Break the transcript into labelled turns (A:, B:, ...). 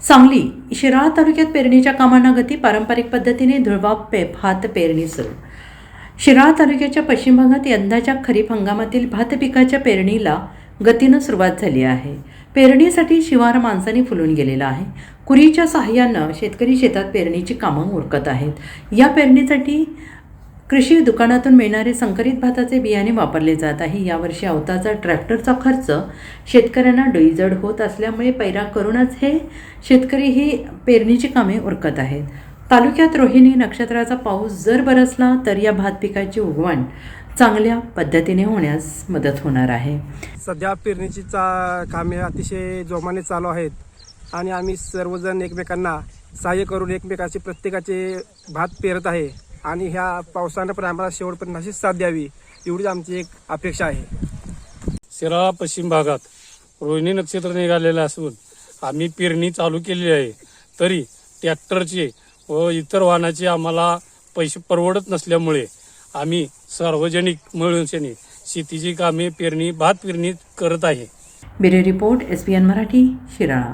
A: सांगली शिराळा तालुक्यात पेरणीच्या कामांना गती. पारंपरिक पद्धतीने धुळवाप भात पेरणी सुरू. शिराळा तालुक्याच्या पश्चिम भागात यंदाच्या खरीप हंगामातील भात पिकाच्या पेरणीला गतीनं सुरुवात झाली आहे. पेरणीसाठी शिवार माणसांनी फुलून गेलेला आहे. कुरीच्या सहाय्यानं शेतकरी शेतात पेरणीची कामं उरकत आहेत. या पेरणीसाठी कृषी दुकानातून मिळणारे संकरित भाताचे बियाणे वापरले जात आहे. यावर्षी अवताचा ट्रॅक्टरचा खर्च शेतकऱ्यांना डोईजड होत असल्यामुळे पैरा करूनच हे शेतकरी ही पेरणीची कामे उरकत आहेत. तालुक्यात रोहिणी नक्षत्राचा पाऊस जर बरसला तर या भात पिकाची उगवण चांगल्या पद्धतीने होण्यास मदत होणार आहे.
B: सध्या पेरणीची कामे अतिशय जोमाने चालू आहेत आणि आम्ही सर्वजण एकमेकांना सहाय्य करून एकमेकाचे प्रत्येकाचे भात पेरत आहे आणि ह्या पावसानं पण आम्हाला शेवटपर्यंत अशीच साथ द्यावी एवढीच आमची एक अपेक्षा आहे.
C: शिराळा पश्चिम भागात रोहिणी नक्षत्र निघालेलं असून आम्ही पेरणी चालू केलेली आहे. तरी ट्रॅक्टरचे व इतर वाहनाचे आम्हाला पैसे परवडत नसल्यामुळे आम्ही सार्वजनिक मिळून शेतीची कामे भात पेरणी करत आहे.
A: Bureau report SBN Marathi Shirala.